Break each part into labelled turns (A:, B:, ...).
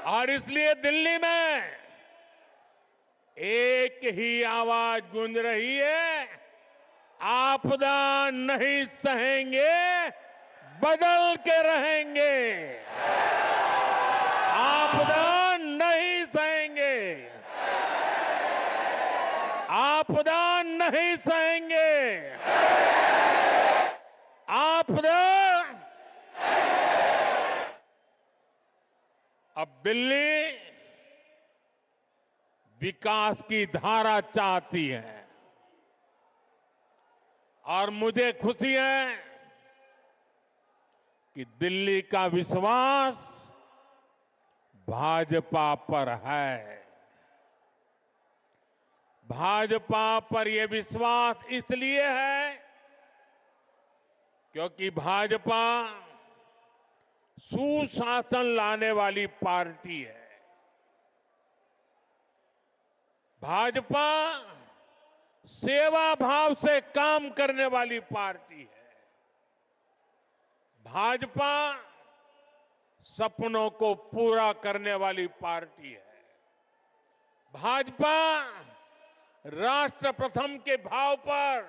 A: और इसलिए दिल्ली में एक ही आवाज गूंज रही है, आपदा नहीं सहेंगे, बदल के रहेंगे। आपदा नहीं सहेंगे, आपदा नहीं सहेंगे, आपदा। अब दिल्ली विकास की धारा चाहती है और मुझे खुशी है कि दिल्ली का विश्वास भाजपा पर है। भाजपा पर यह विश्वास इसलिए है क्योंकि भाजपा सुशासन लाने वाली पार्टी है। भाजपा सेवा भाव से काम करने वाली पार्टी है। भाजपा सपनों को पूरा करने वाली पार्टी है। भाजपा राष्ट्र प्रथम के भाव पर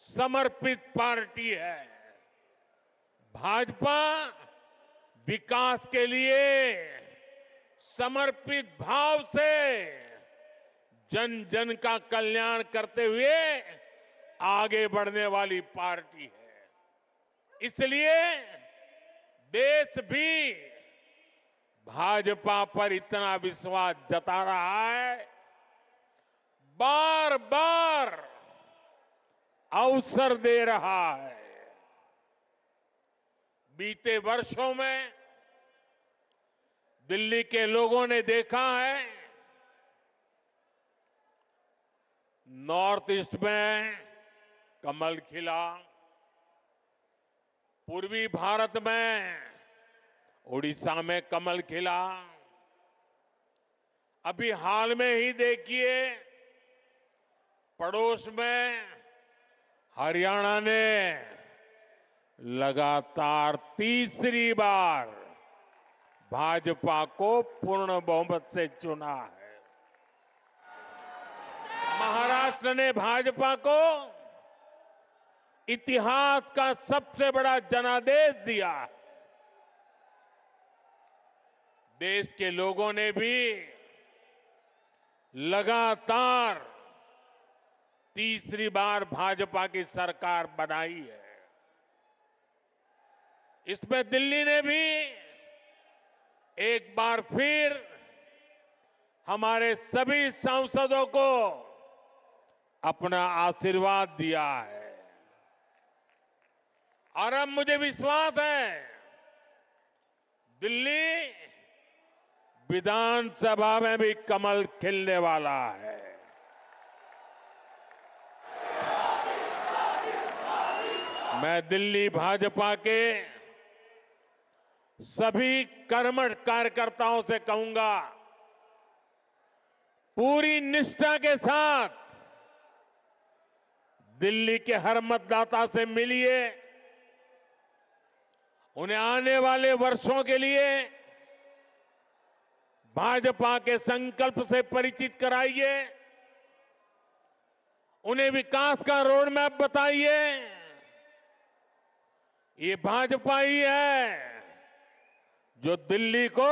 A: समर्पित पार्टी है। भाजपा विकास के लिए समर्पित भाव से जन जन का कल्याण करते हुए आगे बढ़ने वाली पार्टी है। इसलिए देश भी भाजपा पर इतना विश्वास जता रहा है, बार बार अवसर दे रहा है। बीते वर्षों में दिल्ली के लोगों ने देखा है, नॉर्थ ईस्ट में कमल खिला, पूर्वी भारत में उड़ीसा में कमल खिला, अभी हाल में ही देखिए पड़ोस में हरियाणा ने लगातार तीसरी बार भाजपा को पूर्ण बहुमत से चुना है। महाराष्ट्र ने भाजपा को इतिहास का सबसे बड़ा जनादेश दिया है। देश के लोगों ने भी लगातार तीसरी बार भाजपा की सरकार बनाई है। इसमें दिल्ली ने भी एक बार फिर हमारे सभी सांसदों को अपना आशीर्वाद दिया है और अब मुझे विश्वास है दिल्ली विधानसभा में भी कमल खिलने वाला है। मैं दिल्ली भाजपा के सभी कर्मठ कार्यकर्ताओं से कहूंगा, पूरी निष्ठा के साथ दिल्ली के हर मतदाता से मिलिए, उन्हें आने वाले वर्षों के लिए भाजपा के संकल्प से परिचित कराइए, उन्हें विकास का रोड मैप बताइए। ये भाजपा ही है जो दिल्ली को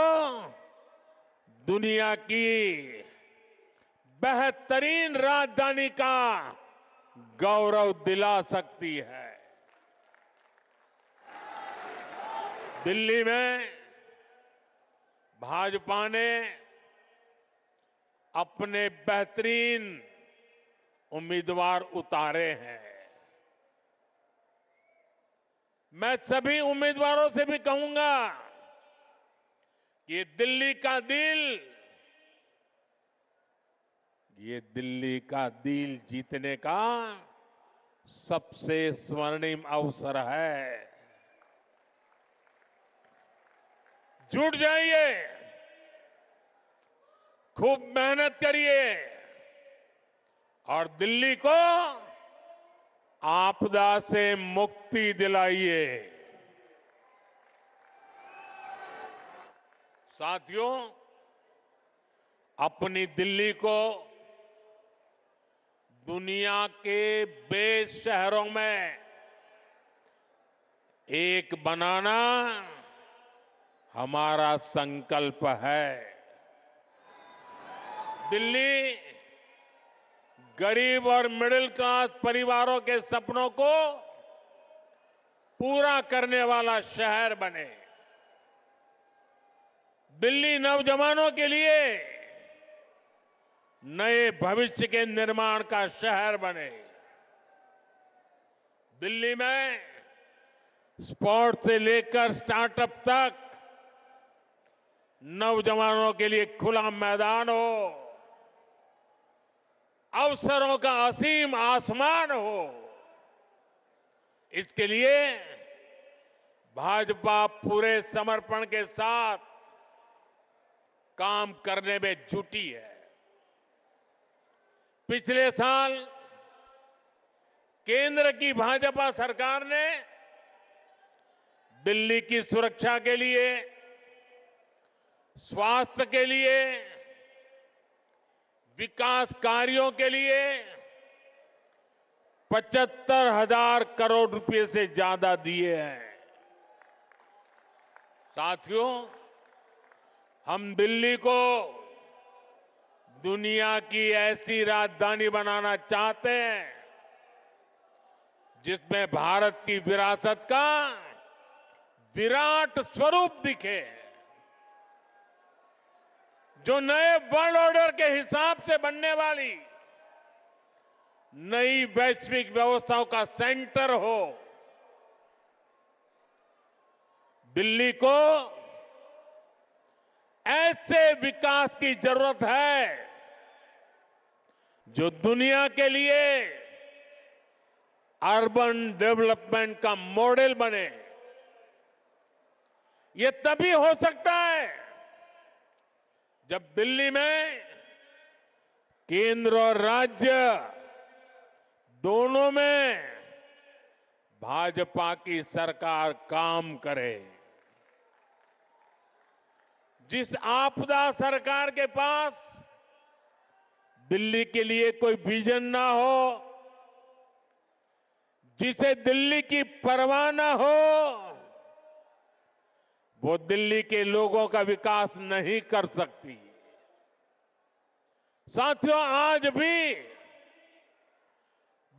A: दुनिया की बेहतरीन राजधानी का गौरव दिला सकती है। दिल्ली में भाजपा ने अपने बेहतरीन उम्मीदवार उतारे हैं। मैं सभी उम्मीदवारों से भी कहूंगा कि ये दिल्ली का दिल जीतने का सबसे स्वर्णिम अवसर है। जुट जाइए, खूब मेहनत करिए और दिल्ली को आपदा से मुक्ति दिलाइए। साथियों, अपनी दिल्ली को दुनिया के बेस्ट शहरों में एक बनाना हमारा संकल्प है। दिल्ली गरीब और मिडिल क्लास परिवारों के सपनों को पूरा करने वाला शहर बने। दिल्ली नौजवानों के लिए नए भविष्य के निर्माण का शहर बने। दिल्ली में स्पोर्ट्स से लेकर स्टार्टअप तक नौजवानों के लिए खुला मैदान हो, अवसरों का असीम आसमान हो। इसके लिए भाजपा पूरे समर्पण के साथ काम करने में जुटी है। पिछले साल केंद्र की भाजपा सरकार ने दिल्ली की सुरक्षा के लिए, स्वास्थ्य के लिए, विकास कार्यों के लिए 75,000 करोड़ रुपए से ज्यादा दिए हैं। साथियों, हम दिल्ली को दुनिया की ऐसी राजधानी बनाना चाहते हैं जिसमें भारत की विरासत का विराट स्वरूप दिखे, जो नए वर्ल्ड ऑर्डर के हिसाब से बनने वाली नई वैश्विक व्यवस्थाओं का सेंटर हो। दिल्ली को ऐसे विकास की जरूरत है जो दुनिया के लिए अर्बन डेवलपमेंट का मॉडल बने। ये तभी हो सकता है जब दिल्ली में केंद्र और राज्य दोनों में भाजपा की सरकार काम करे। जिस आपदा सरकार के पास दिल्ली के लिए कोई विजन ना हो, जिसे दिल्ली की परवाह ना हो, वो दिल्ली के लोगों का विकास नहीं कर सकती। साथियों, आज भी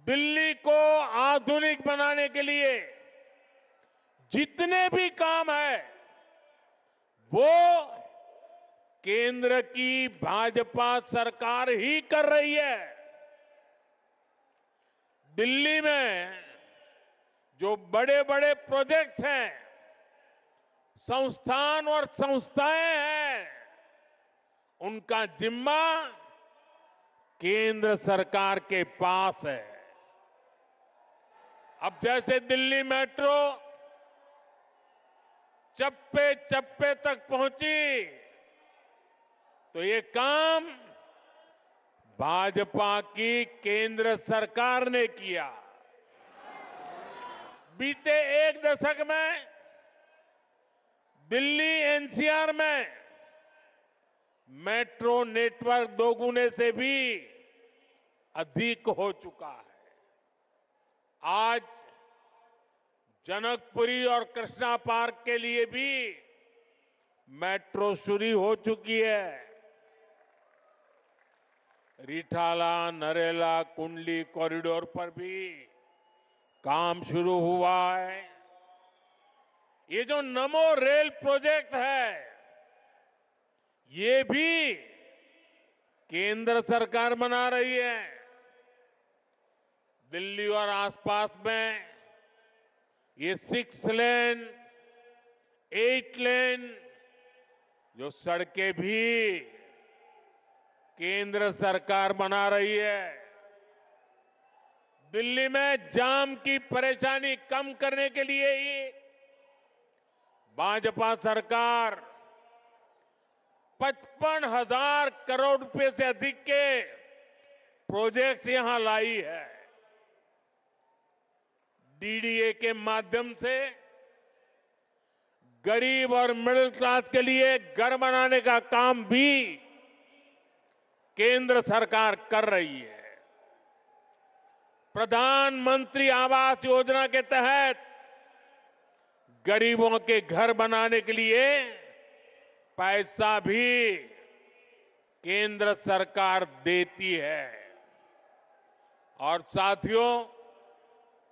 A: दिल्ली को आधुनिक बनाने के लिए जितने भी काम है वो केंद्र की भाजपा सरकार ही कर रही है। दिल्ली में जो बड़े बड़े प्रोजेक्ट्स हैं, संस्थान और संस्थाएं हैं, उनका जिम्मा केंद्र सरकार के पास है। अब जैसे दिल्ली मेट्रो चप्पे चप्पे तक पहुंची, तो ये काम भाजपा की केंद्र सरकार ने किया। बीते एक दशक में दिल्ली एनसीआर में मेट्रो नेटवर्क दोगुने से भी अधिक हो चुका है। आज जनकपुरी और कृष्णा पार्क के लिए भी मेट्रो शुरू हो चुकी है। रिठाला, नरेला, कुंडली कॉरिडोर पर भी काम शुरू हुआ है। ये जो नमो रेल प्रोजेक्ट है, ये भी केंद्र सरकार बना रही है। दिल्ली और आसपास में ये 6 लेन, 8 लेन जो सड़कें भी केंद्र सरकार बना रही है। दिल्ली में जाम की परेशानी कम करने के लिए ही भाजपा सरकार 55,000 करोड़ रुपए से अधिक के प्रोजेक्ट्स यहां लाई है। डीडीए के माध्यम से गरीब और मिडिल क्लास के लिए घर बनाने का काम भी केंद्र सरकार कर रही है। प्रधानमंत्री आवास योजना के तहत गरीबों के घर बनाने के लिए पैसा भी केंद्र सरकार देती है। और साथियों,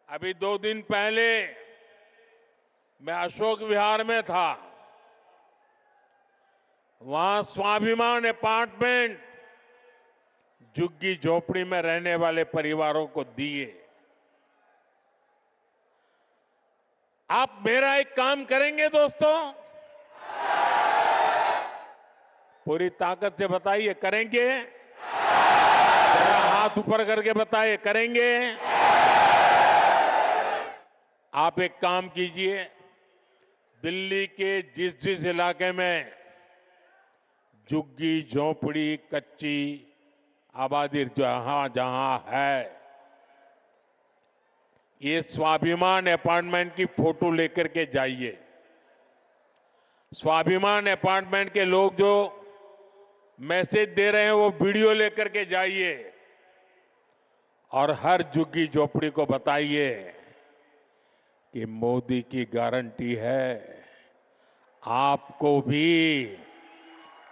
A: अभी 2 दिन पहले मैं अशोक विहार में था। वहां स्वाभिमान अपार्टमेंट झुग्गी झोपड़ी में रहने वाले परिवारों को दिए। आप मेरा एक काम करेंगे दोस्तों? पूरी ताकत से बताइए, करेंगे? जरा हाथ ऊपर करके बताइए, करेंगे? आप एक काम कीजिए, दिल्ली के जिस जिस इलाके में झुग्गी झोपड़ी कच्ची आबादी जहां जहां है, ये स्वाभिमान अपार्टमेंट की फोटो लेकर के जाइए। स्वाभिमान अपार्टमेंट के लोग जो मैसेज दे रहे हैं वो वीडियो लेकर के जाइए और हर झुग्गी झोपड़ी को बताइए कि मोदी की गारंटी है, आपको भी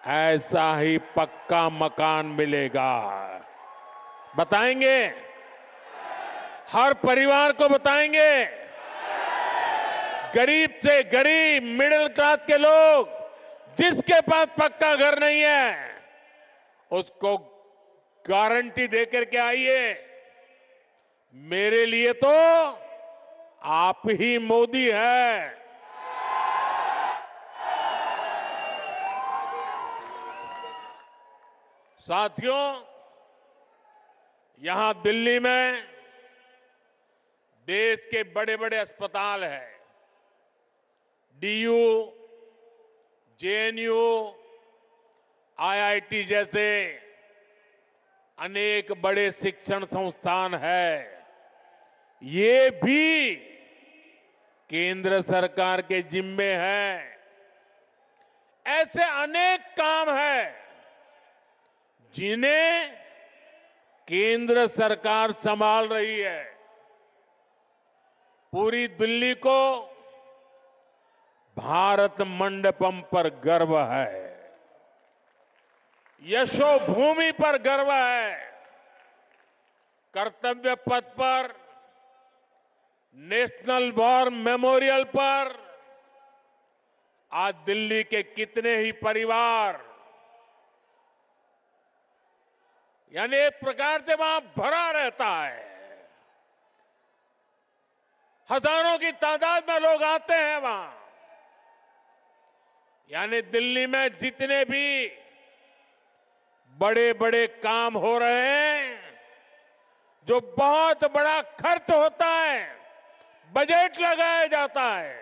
A: ऐसा ही पक्का मकान मिलेगा। बताएंगे? हर परिवार को बताएंगे। गरीब से गरीब मिडिल क्लास के लोग जिसके पास पक्का घर नहीं है उसको गारंटी देकर के आइए, मेरे लिए तो आप ही मोदी है। साथियों, यहां दिल्ली में देश के बड़े बड़े अस्पताल हैं। डीयू, जेएनयू, आईआईटी जैसे अनेक बड़े शिक्षण संस्थान हैं। ये भी केंद्र सरकार के जिम्मे है। ऐसे अनेक काम हैं जिन्हें केंद्र सरकार संभाल रही है। पूरी दिल्ली को भारत मंडपम पर गर्व है, यशोभूमि पर गर्व है। कर्तव्य पथ पर, नेशनल वॉर मेमोरियल पर आज दिल्ली के कितने ही परिवार, यानी एक प्रकार से वहां भरा रहता है। हजारों की तादाद में लोग आते हैं वहां। यानी दिल्ली में जितने भी बड़े बड़े काम हो रहे हैं, जो बहुत बड़ा खर्च होता है, बजट लगाया जाता है,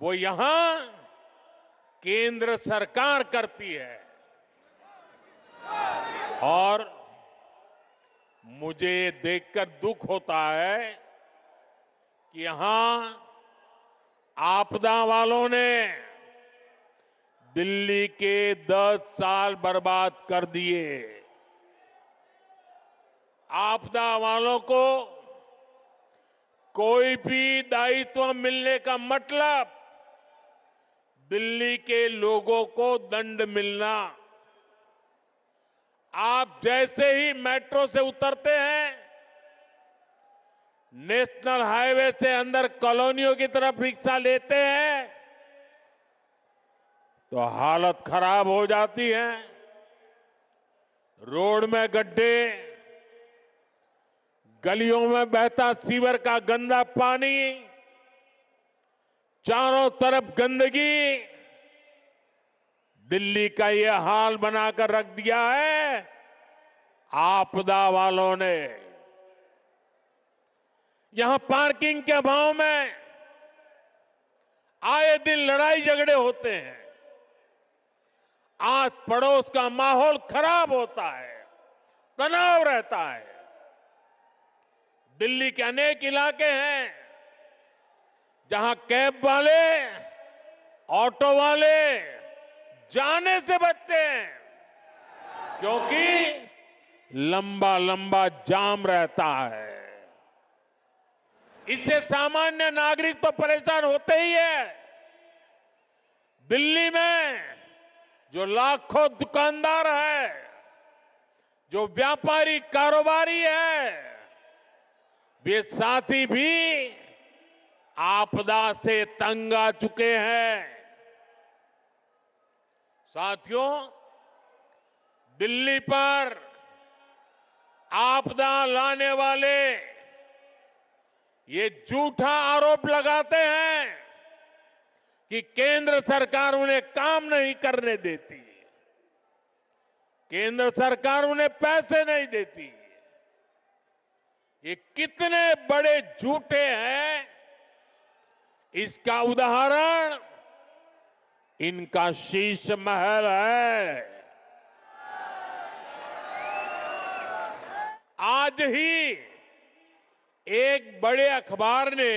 A: वो यहां केंद्र सरकार करती है। और मुझे ये देखकर दुख होता है कि यहां आपदा वालों ने दिल्ली के 10 साल बर्बाद कर दिए। आपदा वालों को कोई भी दायित्व मिलने का मतलब दिल्ली के लोगों को दंड मिलना। आप जैसे ही मेट्रो से उतरते हैं, नेशनल हाईवे से अंदर कॉलोनियों की तरफ रिक्शा लेते हैं तो हालत खराब हो जाती है। रोड में गड्ढे, गलियों में बहता सीवर का गंदा पानी, चारों तरफ गंदगी, दिल्ली का ये हाल बनाकर रख दिया है आपदा वालों ने। यहां पार्किंग के अभाव में आए दिन लड़ाई झगड़े होते हैं, आस पड़ोस का माहौल खराब होता है, तनाव रहता है। दिल्ली के अनेक इलाके हैं जहां कैब वाले ऑटो वाले जाने से बचते हैं, क्योंकि लंबा लंबा जाम रहता है। इससे सामान्य नागरिक तो परेशान होते ही है। दिल्ली में जो लाखों दुकानदार है, जो व्यापारी कारोबारी है, वे साथी भी आपदा से तंग आ चुके हैं। साथियों, दिल्ली पर आपदा लाने वाले ये झूठा आरोप लगाते हैं कि केंद्र सरकार उन्हें काम नहीं करने देती, केंद्र सरकार उन्हें पैसे नहीं देती। ये कितने बड़े झूठे हैं, इसका उदाहरण इनका शीश महल है। आज ही एक बड़े अखबार ने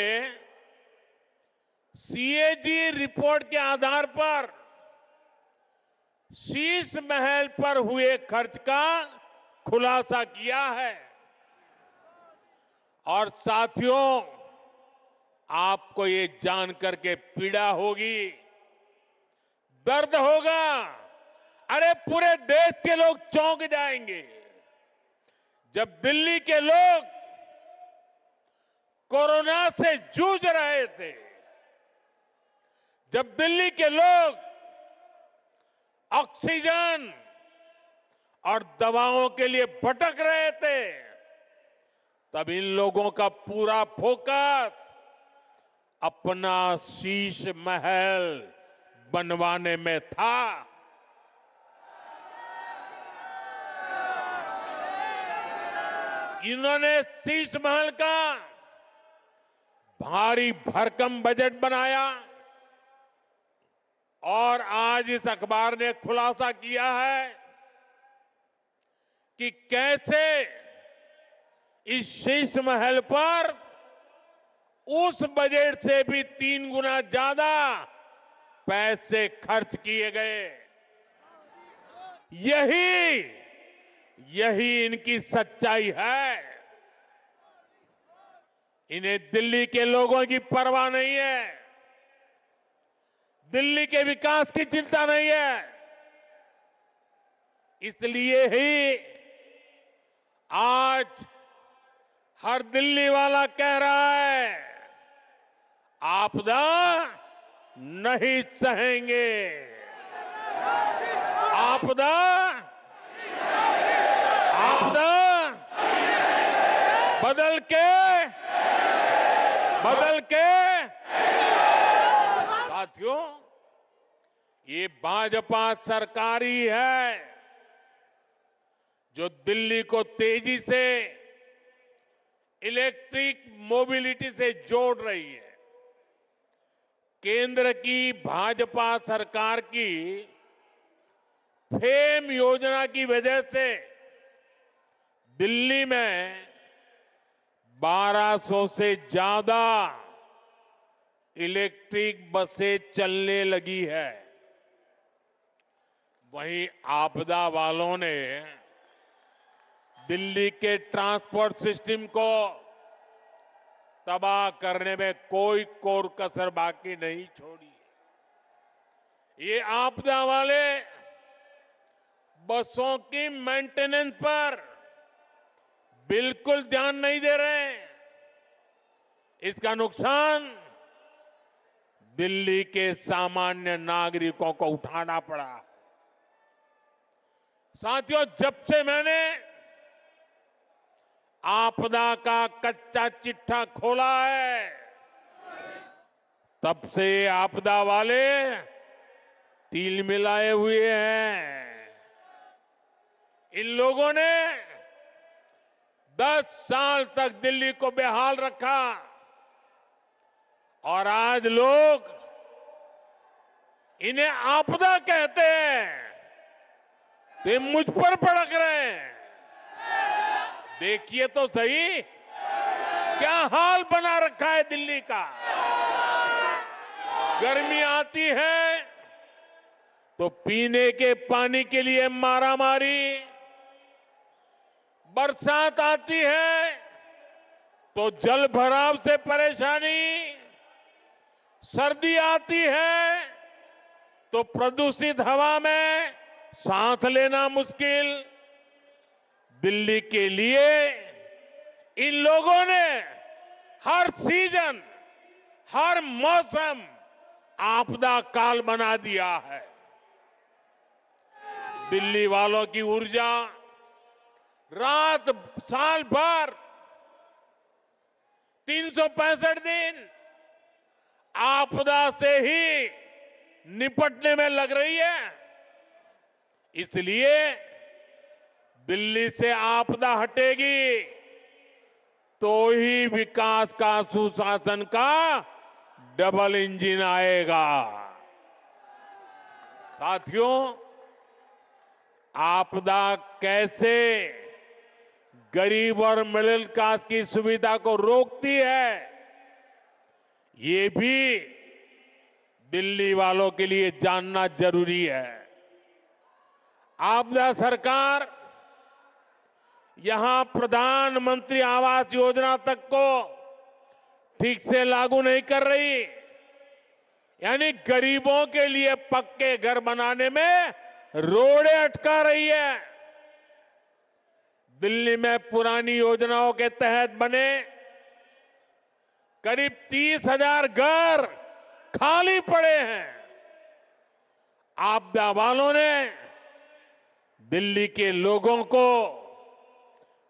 A: सीएजी रिपोर्ट के आधार पर शीश महल पर हुए खर्च का खुलासा किया है। और साथियों, आपको ये जानकर के पीड़ा होगी, दर्द होगा। अरे पूरे देश के लोग चौंक जाएंगे जब दिल्ली के लोग कोरोना से जूझ रहे थे, जब दिल्ली के लोग ऑक्सीजन और दवाओं के लिए भटक रहे थे, तब इन लोगों का पूरा फोकस अपना शीश महल बनवाने में था। इन्होंने शीश महल का भारी भरकम बजट बनाया और आज इस अखबार ने खुलासा किया है कि कैसे इस शीश महल पर उस बजट से भी 3 गुना ज्यादा पैसे खर्च किए गए। यही इनकी सच्चाई है। इन्हें दिल्ली के लोगों की परवाह नहीं है, दिल्ली के विकास की चिंता नहीं है। इसलिए ही आज हर दिल्ली वाला कह रहा है, आपदा नहीं सहेंगे, आपदा बदल के साथियों, ये भाजपा सरकार ही है जो दिल्ली को तेजी से इलेक्ट्रिक मोबिलिटी से जोड़ रही है। केंद्र की भाजपा सरकार की फेम योजना की वजह से दिल्ली में 1200 से ज्यादा इलेक्ट्रिक बसें चलने लगी है। वहीं आपदा वालों ने दिल्ली के ट्रांसपोर्ट सिस्टम को तबाह करने में कोई कोर कसर बाकी नहीं छोड़ी। ये आपदा वाले बसों की मेंटेनेंस पर बिल्कुल ध्यान नहीं दे रहे हैं। इसका नुकसान दिल्ली के सामान्य नागरिकों को उठाना पड़ा। साथियों, जब से मैंने आपदा का कच्चा चिट्ठा खोला है, तब से आपदा वाले तिल मिलाए हुए हैं। इन लोगों ने 10 साल तक दिल्ली को बेहाल रखा और आज लोग इन्हें आपदा कहते हैं, तो मुझ पर भड़क रहे हैं। देखिए तो सही क्या हाल बना रखा है दिल्ली का। गर्मी आती है तो पीने के पानी के लिए मारामारी, बरसात आती है तो जल भराव से परेशानी, सर्दी आती है तो प्रदूषित हवा में सांस लेना मुश्किल। दिल्ली के लिए इन लोगों ने हर सीजन, हर मौसम आपदा काल बना दिया है। दिल्ली वालों की ऊर्जा रात साल भर 365 दिन आपदा से ही निपटने में लग रही है। इसलिए दिल्ली से आपदा हटेगी तो ही विकास का, सुशासन का डबल इंजन आएगा। साथियों, आपदा कैसे गरीब और मिडिल क्लास की सुविधा को रोकती है, ये भी दिल्ली वालों के लिए जानना जरूरी है। आपदा सरकार यहां प्रधानमंत्री आवास योजना तक को ठीक से लागू नहीं कर रही, यानी गरीबों के लिए पक्के घर बनाने में रोड़े अटका रही है। दिल्ली में पुरानी योजनाओं के तहत बने करीब 30,000 घर खाली पड़े हैं। आपदा वालों ने दिल्ली के लोगों को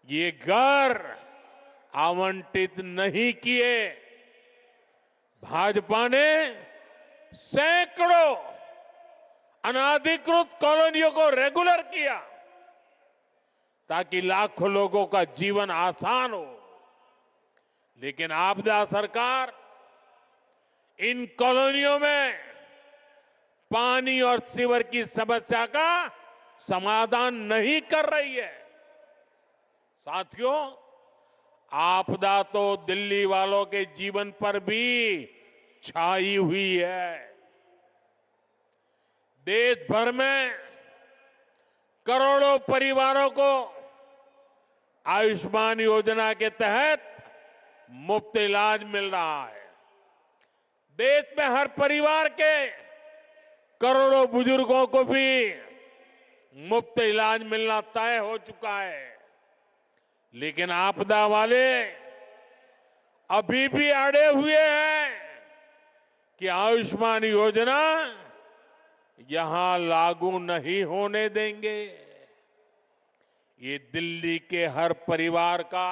A: ये घर आवंटित नहीं किए। भाजपा ने सैकड़ों अनाधिकृत कॉलोनियों को रेगुलर किया ताकि लाखों लोगों का जीवन आसान हो। लेकिन आपदा सरकार इन कॉलोनियों में पानी और सीवर की समस्या का समाधान नहीं कर रही है। साथियों, आपदा तो दिल्ली वालों के जीवन पर भी छाई हुई है। देश भर में करोड़ों परिवारों को आयुष्मान योजना के तहत मुफ्त इलाज मिल रहा है। देश में हर परिवार के करोड़ों बुजुर्गों को भी मुफ्त इलाज मिलना तय हो चुका है। लेकिन आपदा वाले अभी भी अड़े हुए हैं कि आयुष्मान योजना यहां लागू नहीं होने देंगे। ये दिल्ली के हर परिवार का,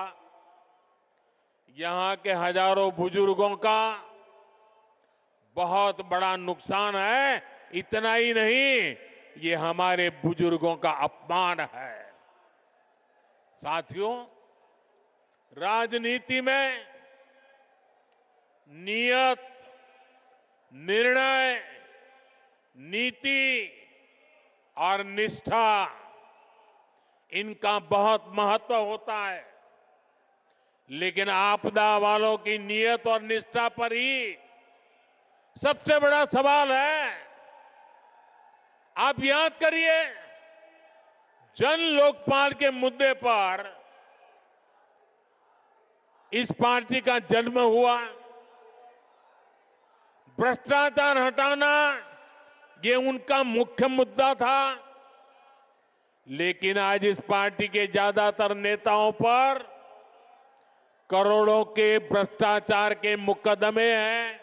A: यहां के हजारों बुजुर्गों का बहुत बड़ा नुकसान है। इतना ही नहीं, ये हमारे बुजुर्गों का अपमान है। साथियों, राजनीति में नियत, निर्णय, नीति और निष्ठा, इनका बहुत महत्व होता है। लेकिन आपदा वालों की नियत और निष्ठा पर ही सबसे बड़ा सवाल है। आप याद करिए, जन लोकपाल के मुद्दे पर इस पार्टी का जन्म हुआ। भ्रष्टाचार हटाना ये उनका मुख्य मुद्दा था। लेकिन आज इस पार्टी के ज्यादातर नेताओं पर करोड़ों के भ्रष्टाचार के मुकदमे हैं।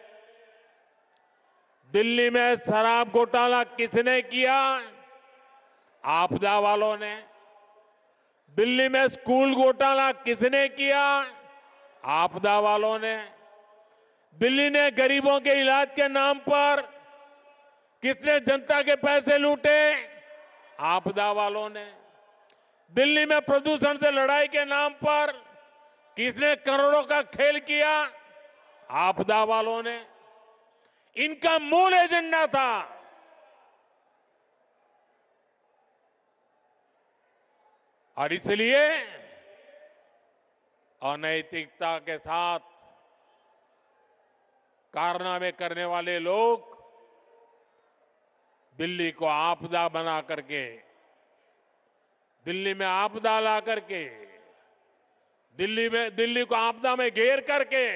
A: दिल्ली में शराब घोटाला किसने किया? आपदा वालों ने। दिल्ली में स्कूल घोटाला किसने किया? आपदा वालों ने। दिल्ली ने गरीबों के इलाज के नाम पर किसने जनता के पैसे लूटे? आपदा वालों ने। दिल्ली में प्रदूषण से लड़ाई के नाम पर किसने करोड़ों का खेल किया? आपदा वालों ने। इनका मूल एजेंडा था और इसलिए अनैतिकता के साथ कारनामे करने वाले लोग दिल्ली को आपदा बना करके, दिल्ली में आपदा ला करके, दिल्ली को आपदा में घेर करके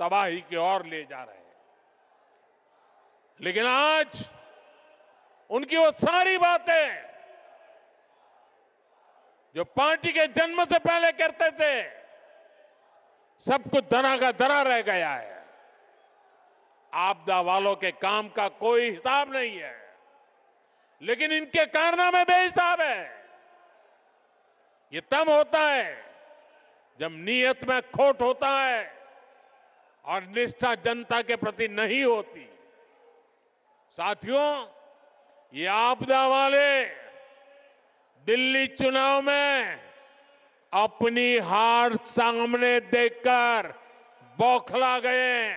A: तबाही की ओर ले जा रहे हैं। लेकिन आज उनकी वो सारी बातें जो पार्टी के जन्म से पहले करते थे, सब कुछ धरा का धरा रह गया है। आपदा वालों के काम का कोई हिसाब नहीं है, लेकिन इनके कारनामे बेहिसाब है। ये तब होता है जब नीयत में खोट होता है और निष्ठा जनता के प्रति नहीं होती। साथियों, ये आपदा वाले दिल्ली चुनाव में अपनी हार सामने देखकर बौखला गए,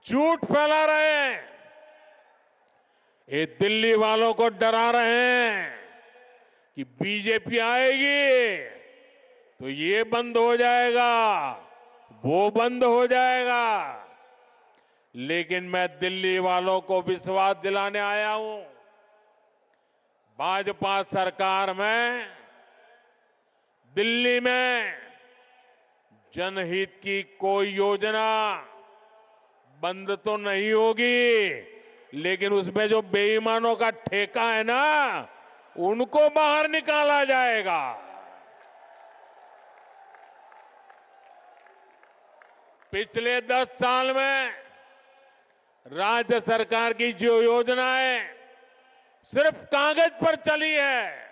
A: झूठ फैला रहे हैं। ये दिल्ली वालों को डरा रहे हैं कि बीजेपी आएगी तो ये बंद हो जाएगा, वो बंद हो जाएगा। लेकिन मैं दिल्ली वालों को विश्वास दिलाने आया हूं, भाजपा सरकार में दिल्ली में जनहित की कोई योजना बंद तो नहीं होगी, लेकिन उसमें जो बेईमानों का ठेका है ना, उनको बाहर निकाला जाएगा। पिछले 10 साल में राज्य सरकार की जो योजनाएं सिर्फ कागज पर चली है,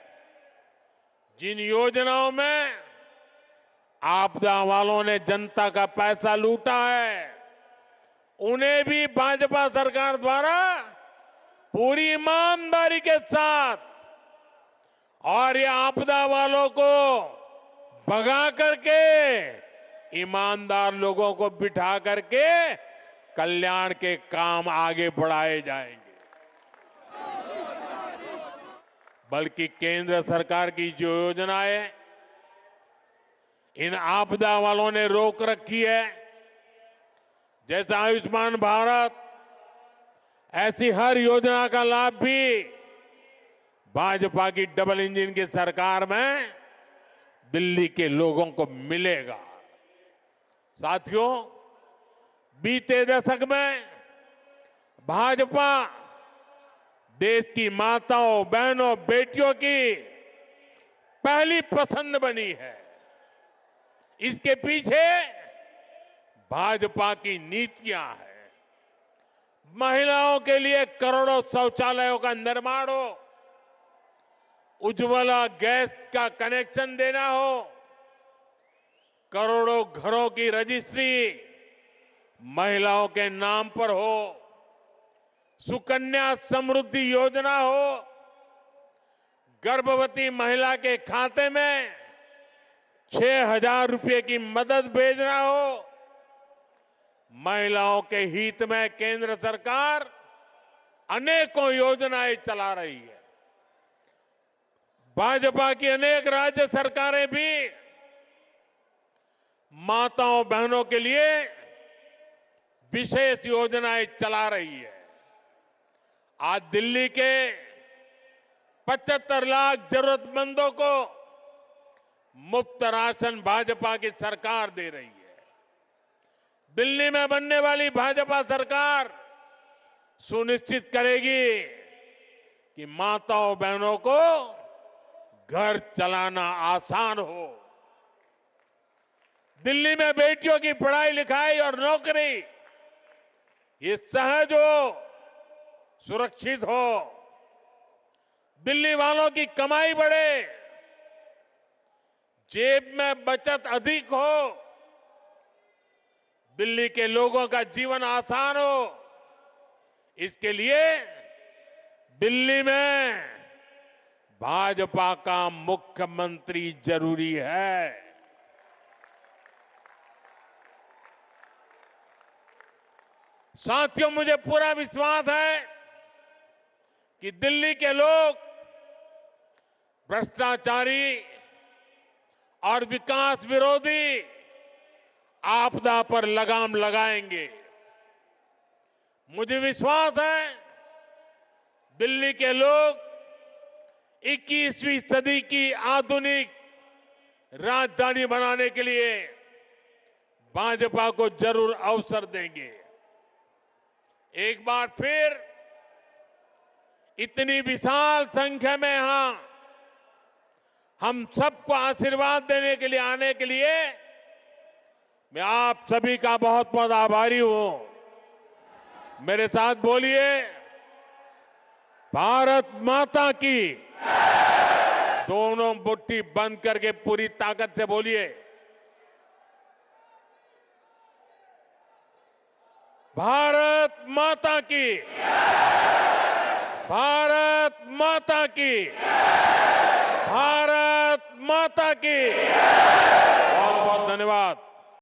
A: जिन योजनाओं में आपदा वालों ने जनता का पैसा लूटा है, उन्हें भी भाजपा सरकार द्वारा पूरी ईमानदारी के साथ और ये आपदा वालों को भगा करके ईमानदार लोगों को बिठा करके कल्याण के काम आगे बढ़ाए जाएंगे। बल्कि केंद्र सरकार की जो योजनाएं इन आपदा वालों ने रोक रखी है, जैसे आयुष्मान भारत, ऐसी हर योजना का लाभ भी भाजपा की डबल इंजन की सरकार में दिल्ली के लोगों को मिलेगा। साथियों, बीते दशक में भाजपा देश की माताओं, बहनों, बेटियों की पहली पसंद बनी है। इसके पीछे भाजपा की नीतियां हैं। महिलाओं के लिए करोड़ों शौचालयों का निर्माण हो, उज्ज्वला गैस का कनेक्शन देना हो, करोड़ों घरों की रजिस्ट्री महिलाओं के नाम पर हो, सुकन्या समृद्धि योजना हो, गर्भवती महिला के खाते में 6,000 रुपए की मदद भेजना हो। महिलाओं के हित में केंद्र सरकार अनेकों योजनाएं चला रही है। भाजपा की अनेक राज्य सरकारें भी माताओं, बहनों के लिए विशेष योजनाएं चला रही है। आज दिल्ली के 75 लाख जरूरतमंदों को मुफ्त राशन भाजपा की सरकार दे रही है। दिल्ली में बनने वाली भाजपा सरकार सुनिश्चित करेगी कि माताओं, बहनों को घर चलाना आसान हो। दिल्ली में बेटियों की पढ़ाई लिखाई और नौकरी ये सहज हो, सुरक्षित हो। दिल्ली वालों की कमाई बढ़े, जेब में बचत अधिक हो, दिल्ली के लोगों का जीवन आसान हो। इसके लिए दिल्ली में भाजपा का मुख्यमंत्री जरूरी है। साथियों, मुझे पूरा विश्वास है कि दिल्ली के लोग भ्रष्टाचारी और विकास विरोधी आपदा पर लगाम लगाएंगे। मुझे विश्वास है दिल्ली के लोग 21वीं सदी की आधुनिक राजधानी बनाने के लिए भाजपा को जरूर अवसर देंगे। एक बार फिर इतनी विशाल संख्या में यहां हम सबको आशीर्वाद देने के लिए आने के लिए मैं आप सभी का बहुत बहुत आभारी हूं। मेरे साथ बोलिए, भारत माता की। दोनों मुट्ठी बंद करके पूरी ताकत से बोलिए, भारत माता की। भारत माता की। भारत माता की। बहुत बहुत धन्यवाद।